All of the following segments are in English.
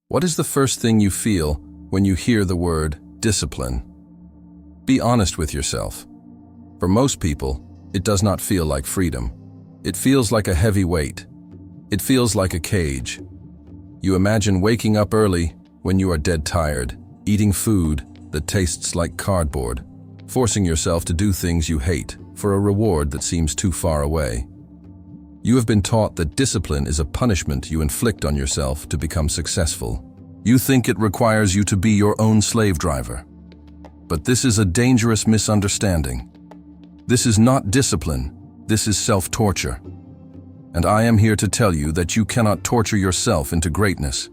What is the first thing you feel when you hear the word discipline? Be honest with yourself. For most people, it does not feel like freedom. It feels like a heavy weight. It feels like a cage. You imagine waking up early when you are dead tired, eating food that tastes like cardboard, forcing yourself to do things you hate for a reward that seems too far away. You have been taught that discipline is a punishment you inflict on yourself to become successful. You think it requires you to be your own slave driver. But this is a dangerous misunderstanding. This is not discipline, this is self-torture. And I am here to tell you that you cannot torture yourself into greatness.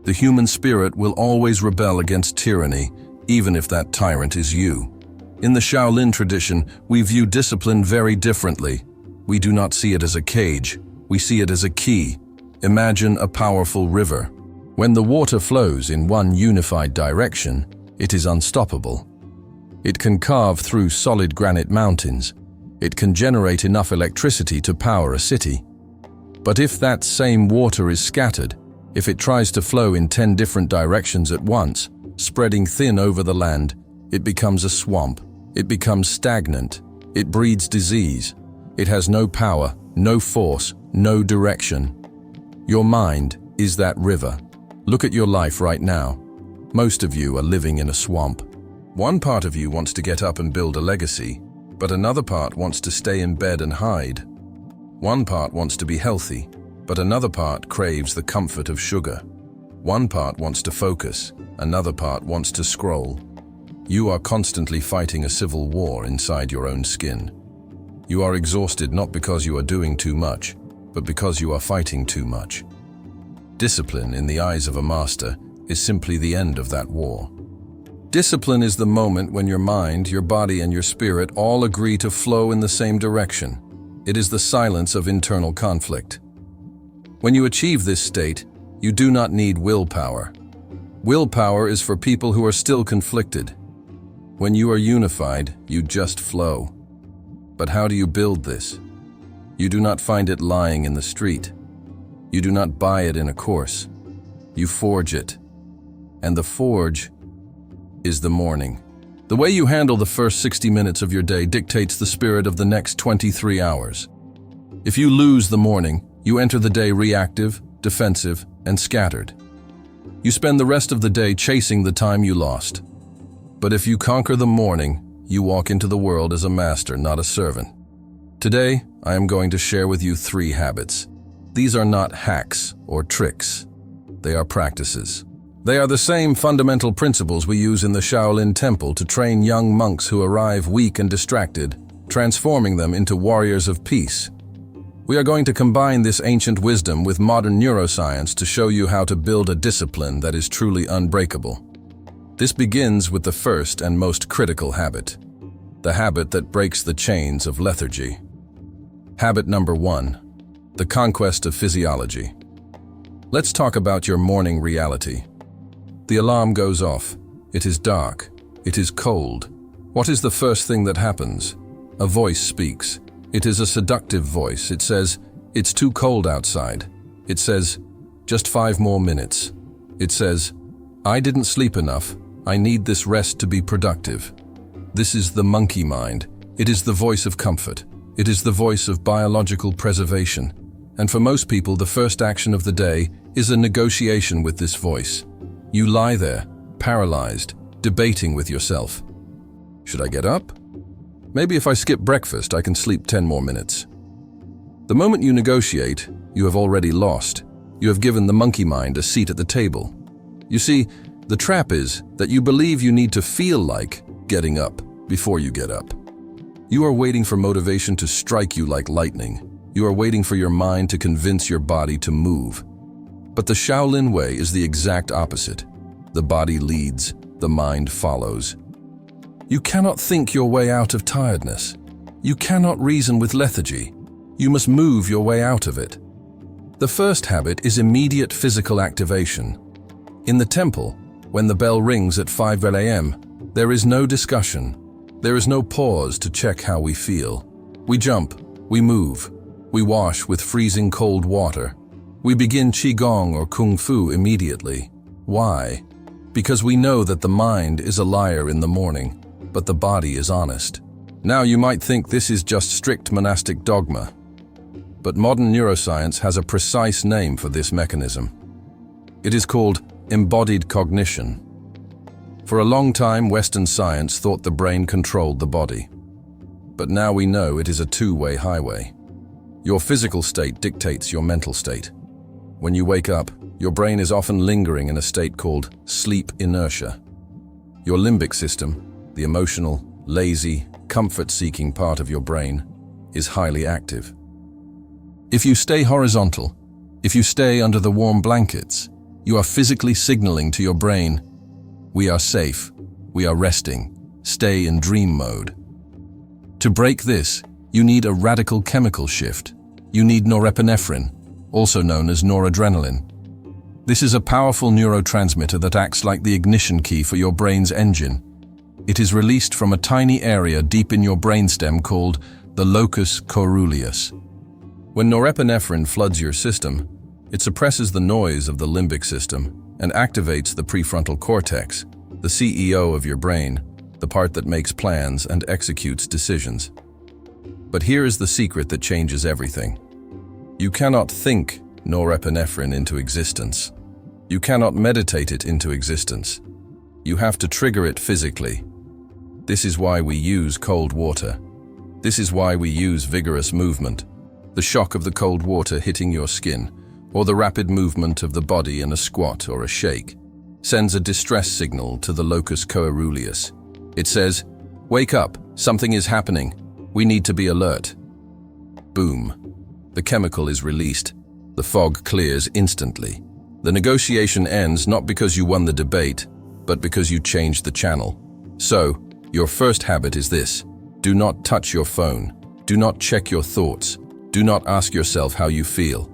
The human spirit will always rebel against tyranny, even if that tyrant is you. In the Shaolin tradition, we view discipline very differently. We do not see it as a cage, we see it as a key. Imagine a powerful river. When the water flows in one unified direction, it is unstoppable. It can carve through solid granite mountains. It can generate enough electricity to power a city. But if that same water is scattered, if it tries to flow in 10 different directions at once, spreading thin over the land, it becomes a swamp. It becomes stagnant. It breeds disease. It has no power, no force, no direction. Your mind is that river. Look at your life right now. Most of you are living in a swamp. One part of you wants to get up and build a legacy, but another part wants to stay in bed and hide. One part wants to be healthy, but another part craves the comfort of sugar. One part wants to focus, another part wants to scroll. You are constantly fighting a civil war inside your own skin. You are exhausted not because you are doing too much, but because you are fighting too much. Discipline, in the eyes of a master, is simply the end of that war. Discipline is the moment when your mind, your body, and your spirit all agree to flow in the same direction. It is the silence of internal conflict. When you achieve this state, you do not need willpower. Willpower is for people who are still conflicted. When you are unified, you just flow. But how do you build this? You do not find it lying in the street. You do not buy it in a course. You forge it. And the forge is the morning. The way you handle the first 60 minutes of your day dictates the spirit of the next 23 hours. If you lose the morning, you enter the day reactive, defensive, and scattered. You spend the rest of the day chasing the time you lost. But if you conquer the morning, you walk into the world as a master, not a servant. Today, I am going to share with you 3 habits. These are not hacks or tricks. They are practices. They are the same fundamental principles we use in the Shaolin temple to train young monks who arrive weak and distracted, transforming them into warriors of peace. We are going to combine this ancient wisdom with modern neuroscience to show you how to build a discipline that is truly unbreakable. This begins with the first and most critical habit, the habit that breaks the chains of lethargy. Habit number 1, the conquest of physiology. Let's talk about your morning reality. The alarm goes off. It is dark. It is cold. What is the first thing that happens? A voice speaks. It is a seductive voice. It says, "It's too cold outside." It says, "Just 5 more minutes." It says, "I didn't sleep enough. I need this rest to be productive." This is the monkey mind. It is the voice of comfort. It is the voice of biological preservation. And for most people, the first action of the day is a negotiation with this voice. You lie there, paralyzed, debating with yourself. Should I get up? Maybe if I skip breakfast, I can sleep 10 more minutes. The moment you negotiate, you have already lost. You have given the monkey mind a seat at the table. You see, the trap is that you believe you need to feel like getting up before you get up. You are waiting for motivation to strike you like lightning. You are waiting for your mind to convince your body to move. But the Shaolin way is the exact opposite. The body leads, the mind follows. You cannot think your way out of tiredness. You cannot reason with lethargy. You must move your way out of it. The first habit is immediate physical activation. In the temple, when the bell rings at 5 a.m., there is no discussion. There is no pause to check how we feel. We jump, we move, we wash with freezing cold water. We begin Qigong or Kung Fu immediately. Why? Because we know that the mind is a liar in the morning, but the body is honest. Now you might think this is just strict monastic dogma, but modern neuroscience has a precise name for this mechanism. It is called embodied cognition. For a long time, Western science thought the brain controlled the body. But now we know it is a two-way highway. Your physical state dictates your mental state. When you wake up, your brain is often lingering in a state called sleep inertia. Your limbic system, the emotional, lazy, comfort-seeking part of your brain, is highly active. If you stay horizontal, if you stay under the warm blankets, you are physically signaling to your brain, we are safe, we are resting, stay in dream mode. To break this, you need a radical chemical shift. You need norepinephrine, also known as noradrenaline. This is a powerful neurotransmitter that acts like the ignition key for your brain's engine. It is released from a tiny area deep in your brainstem called the Locus Coeruleus. When norepinephrine floods your system, it suppresses the noise of the limbic system and activates the prefrontal cortex, the CEO of your brain, the part that makes plans and executes decisions. But here is the secret that changes everything. You cannot think norepinephrine into existence. You cannot meditate it into existence. You have to trigger it physically. This is why we use cold water. This is why we use vigorous movement. The shock of the cold water hitting your skin, or the rapid movement of the body in a squat or a shake, sends a distress signal to the Locus Coeruleus. It says, "Wake up, something is happening. We need to be alert." Boom. The chemical is released. The fog clears instantly. The negotiation ends not because you won the debate, but because you changed the channel. So, your first habit is this: do not touch your phone. Do not check your thoughts. Do not ask yourself how you feel.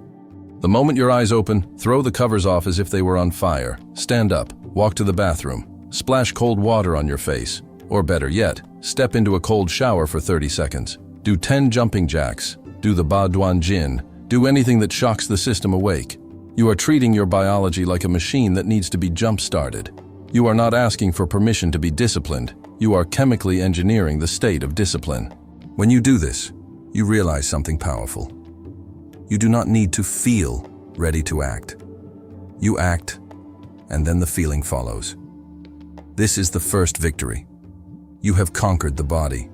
The moment your eyes open, throw the covers off as if they were on fire. Stand up, walk to the bathroom, splash cold water on your face, or better yet, step into a cold shower for 30 seconds. Do 10 jumping jacks, do the Ba Duan Jin, do anything that shocks the system awake. You are treating your biology like a machine that needs to be jump-started. You are not asking for permission to be disciplined. You are chemically engineering the state of discipline. When you do this, you realize something powerful. You do not need to feel ready to act. You act, and then the feeling follows. This is the first victory. You have conquered the body.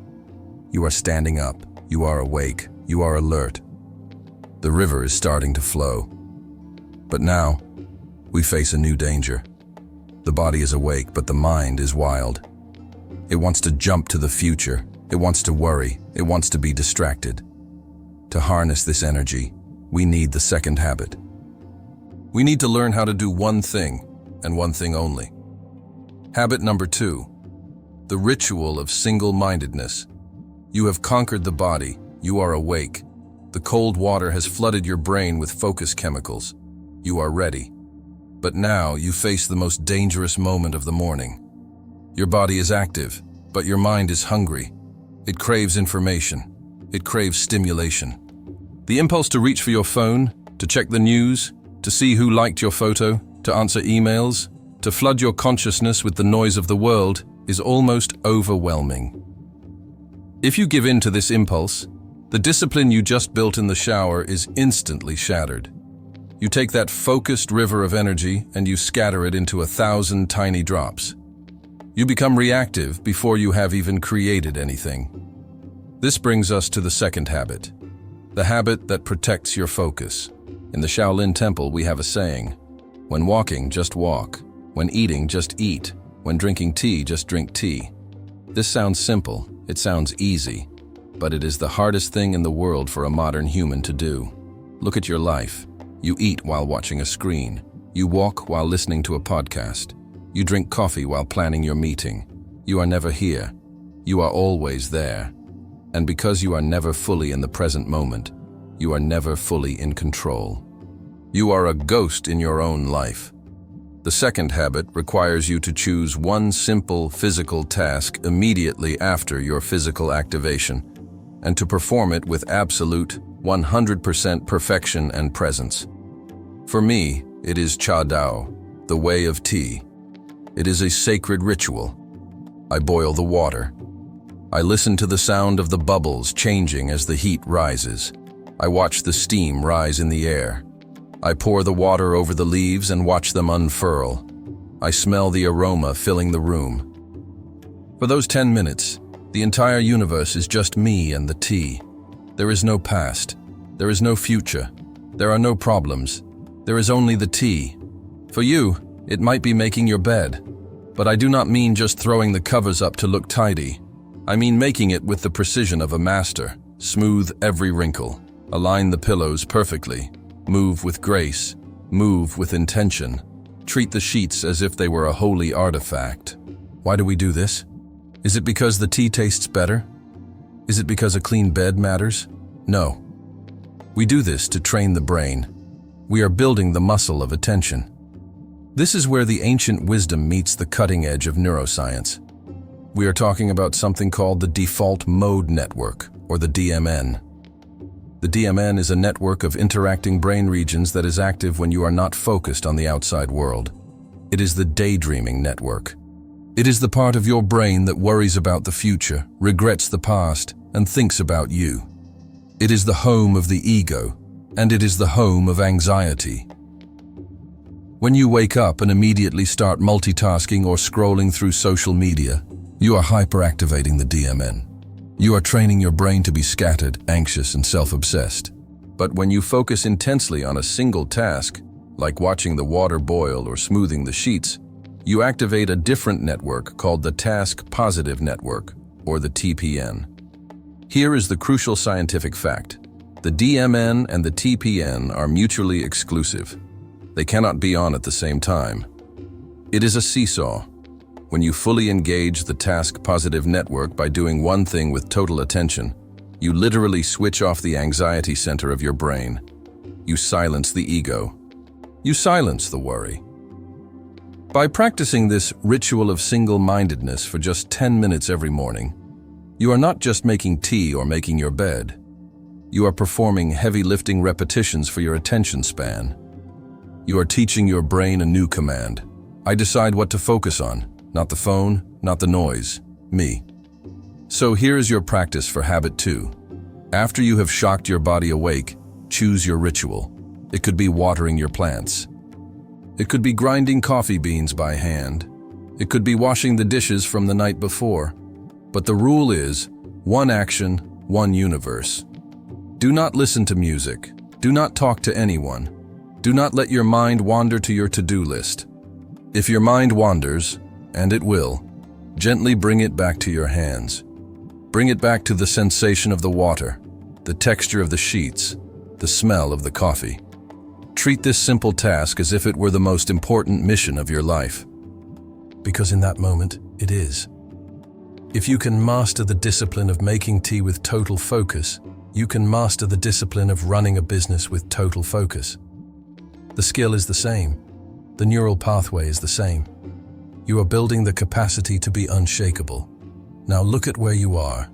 You are standing up. You are awake. You are alert. The river is starting to flow. But now, we face a new danger. The body is awake, but the mind is wild. It wants to jump to the future. It wants to worry. It wants to be distracted. To harness this energy, we need the second habit. We need to learn how to do one thing, and one thing only. Habit number 2, the ritual of single-mindedness. You have conquered the body. You are awake. The cold water has flooded your brain with focus chemicals. You are ready. But now you face the most dangerous moment of the morning. Your body is active, but your mind is hungry. It craves information. It craves stimulation. The impulse to reach for your phone, to check the news, to see who liked your photo, to answer emails, to flood your consciousness with the noise of the world is almost overwhelming. If you give in to this impulse, the discipline you just built in the shower is instantly shattered. You take that focused river of energy and you scatter it into 1,000 tiny drops. You become reactive before you have even created anything. This brings us to the second habit, the habit that protects your focus. In the Shaolin temple, we have a saying, when walking, just walk. When eating, just eat. When drinking tea, just drink tea. This sounds simple, it sounds easy, but it is the hardest thing in the world for a modern human to do. Look at your life. You eat while watching a screen. You walk while listening to a podcast. You drink coffee while planning your meeting. You are never here. You are always there. And because you are never fully in the present moment, you are never fully in control. You are a ghost in your own life. The second habit requires you to choose one simple physical task immediately after your physical activation, and to perform it with absolute 100% perfection and presence. For me, it is Cha Dao, the way of tea. It is a sacred ritual. I boil the water. I listen to the sound of the bubbles changing as the heat rises. I watch the steam rise in the air. I pour the water over the leaves and watch them unfurl. I smell the aroma filling the room. For those 10 minutes, the entire universe is just me and the tea. There is no past. There is no future. There are no problems. There is only the tea. For you, it might be making your bed. But I do not mean just throwing the covers up to look tidy. I mean making it with the precision of a master. Smooth every wrinkle. Align the pillows perfectly. Move with grace. Move with intention. Treat the sheets as if they were a holy artifact. Why do we do this? Is it because the tea tastes better? Is it because a clean bed matters? No. We do this to train the brain. We are building the muscle of attention. This is where the ancient wisdom meets the cutting edge of neuroscience. We are talking about something called the default mode network, or the DMN. The DMN is a network of interacting brain regions that is active when you are not focused on the outside world. It is the daydreaming network. It is the part of your brain that worries about the future, regrets the past, and thinks about you. It is the home of the ego, and it is the home of anxiety. When you wake up and immediately start multitasking or scrolling through social media, you are hyperactivating the DMN. You are training your brain to be scattered, anxious, and self-obsessed. But when you focus intensely on a single task, like watching the water boil or smoothing the sheets, you activate a different network called the Task Positive Network, or the TPN. Here is the crucial scientific fact. The DMN and the TPN are mutually exclusive. They cannot be on at the same time. It is a seesaw. When you fully engage the Task Positive Network by doing one thing with total attention, you literally switch off the anxiety center of your brain. You silence the ego. You silence the worry. By practicing this ritual of single-mindedness for just 10 minutes every morning, you are not just making tea or making your bed. You are performing heavy lifting repetitions for your attention span. You are teaching your brain a new command. I decide what to focus on. Not the phone, not the noise, me. So here is your practice for habit 2. After you have shocked your body awake, choose your ritual. It could be watering your plants. It could be grinding coffee beans by hand. It could be washing the dishes from the night before. But the rule is, one action, one universe. Do not listen to music. Do not talk to anyone. Do not let your mind wander to your to-do list. If your mind wanders, and it will, gently bring it back to your hands. Bring it back to the sensation of the water, the texture of the sheets, the smell of the coffee. Treat this simple task as if it were the most important mission of your life. Because in that moment, it is. If you can master the discipline of making tea with total focus, you can master the discipline of running a business with total focus. The skill is the same. The neural pathway is the same. You are building the capacity to be unshakable. Now look at where you are.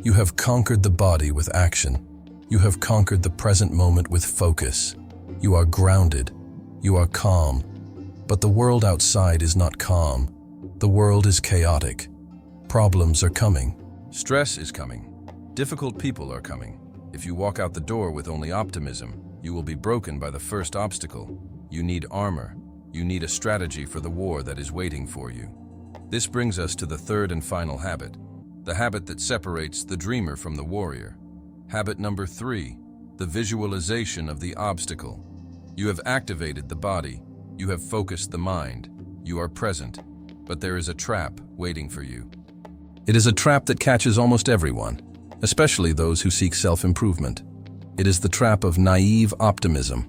You have conquered the body with action. You have conquered the present moment with focus. You are grounded. You are calm. But the world outside is not calm. The world is chaotic. Problems are coming. Stress is coming. Difficult people are coming. If you walk out the door with only optimism, you will be broken by the first obstacle. You need armor. You need a strategy for the war that is waiting for you. This brings us to the third and final habit, the habit that separates the dreamer from the warrior. Habit number 3, the visualization of the obstacle. You have activated the body. You have focused the mind. You are present. But there is a trap waiting for you. It is a trap that catches almost everyone, especially those who seek self-improvement. It is the trap of naive optimism.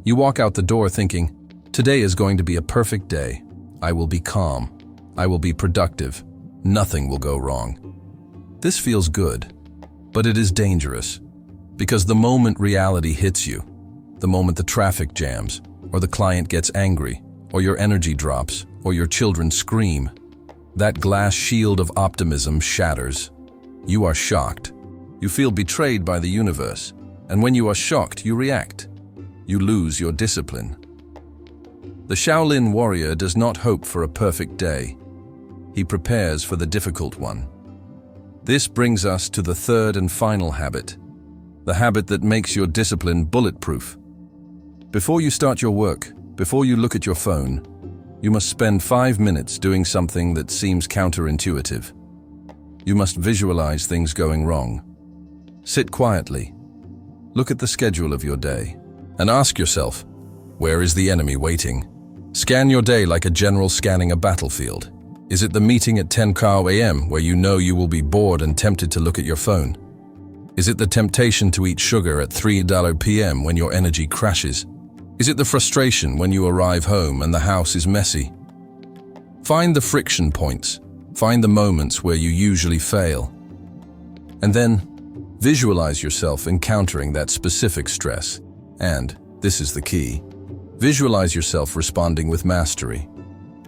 You walk out the door thinking, today is going to be a perfect day. I will be calm. I will be productive. Nothing will go wrong. This feels good, but it is dangerous, because the moment reality hits you, the moment the traffic jams, or the client gets angry, or your energy drops, or your children scream, that glass shield of optimism shatters. You are shocked. You feel betrayed by the universe, and when you are shocked, you react. you lose your discipline. The Shaolin warrior does not hope for a perfect day. He prepares for the difficult one. This brings us to the third and final habit, the habit that makes your discipline bulletproof. Before you start your work, before you look at your phone, you must spend 5 minutes doing something that seems counterintuitive. You must visualize things going wrong. Sit quietly, look at the schedule of your day, and ask yourself, where is the enemy waiting? Scan your day like a general scanning a battlefield. Is it the meeting at 10 a.m. where you know you will be bored and tempted to look at your phone? Is it the temptation to eat sugar at 3 p.m. when your energy crashes? Is it the frustration when you arrive home and the house is messy? Find the friction points. Find the moments where you usually fail. And then, visualize yourself encountering that specific stress. And, this is the key, visualize yourself responding with mastery.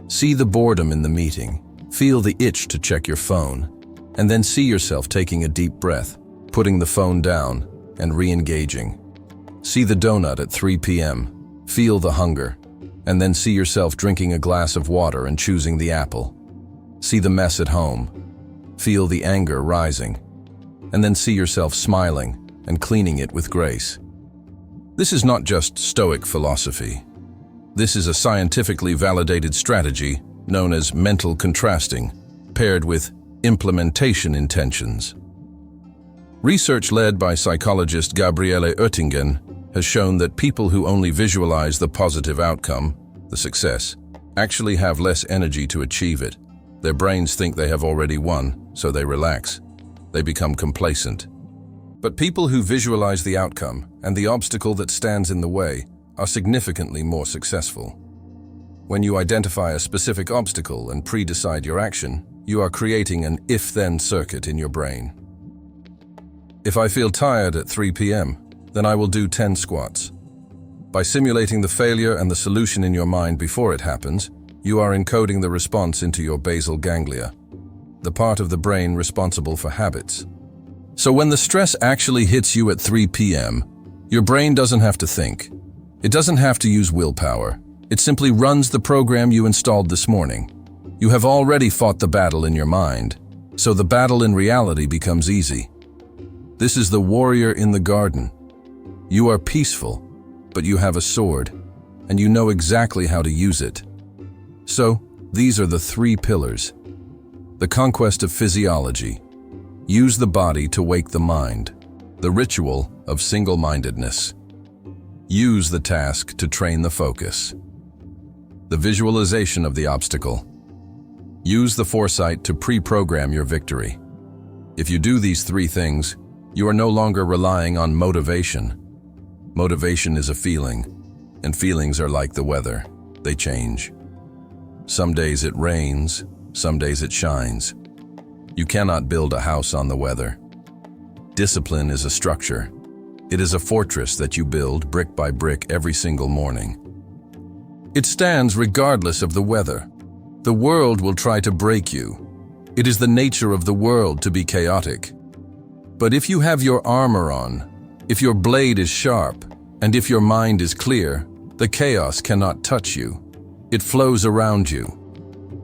See the boredom in the meeting, feel the itch to check your phone, and then see yourself taking a deep breath, putting the phone down, and re-engaging. See the donut at 3 p.m., feel the hunger, and then see yourself drinking a glass of water and choosing the apple. See the mess at home, feel the anger rising, and then see yourself smiling and cleaning it with grace. This is not just Stoic philosophy. This is a scientifically validated strategy known as mental contrasting, paired with implementation intentions. Research led by psychologist Gabriele Oettingen has shown that people who only visualize the positive outcome, the success, actually have less energy to achieve it. Their brains think they have already won, so they relax. They become complacent. But people who visualize the outcome and the obstacle that stands in the way are significantly more successful. When you identify a specific obstacle and pre-decide your action, you are creating an if-then circuit in your brain. If I feel tired at 3 p.m., then I will do 10 squats. By simulating the failure and the solution in your mind before it happens, you are encoding the response into your basal ganglia, the part of the brain responsible for habits. So when the stress actually hits you at 3 p.m., your brain doesn't have to think. It doesn't have to use willpower. It simply runs the program you installed this morning. You have already fought the battle in your mind, so the battle in reality becomes easy. This is the warrior in the garden. You are peaceful, but you have a sword, and you know exactly how to use it. So, these are the 3 pillars. The conquest of physiology. Use the body to wake the mind. The ritual of single-mindedness. Use the task to train the focus. The visualization of the obstacle. Use the foresight to pre-program your victory. If you do these 3 things, you are no longer relying on motivation. Motivation is a feeling, and feelings are like the weather. They change. Some days it rains, some days it shines. You cannot build a house on the weather. Discipline is a structure. It is a fortress that you build brick by brick every single morning. It stands regardless of the weather. The world will try to break you. It is the nature of the world to be chaotic. But if you have your armor on, if your blade is sharp, and if your mind is clear, the chaos cannot touch you. It flows around you.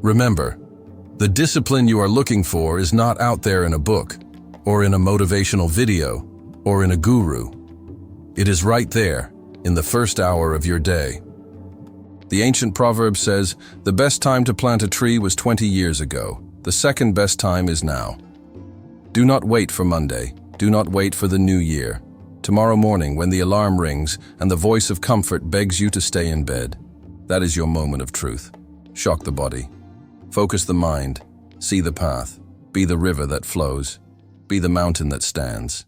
Remember, the discipline you are looking for is not out there in a book, or in a motivational video, or in a guru. It is right there, in the first hour of your day. The ancient proverb says, the best time to plant a tree was 20 years ago. The second best time is now. Do not wait for Monday. Do not wait for the new year. Tomorrow morning, when the alarm rings and the voice of comfort begs you to stay in bed, that is your moment of truth. Shock the body. Focus the mind. See the path. Be the river that flows. Be the mountain that stands.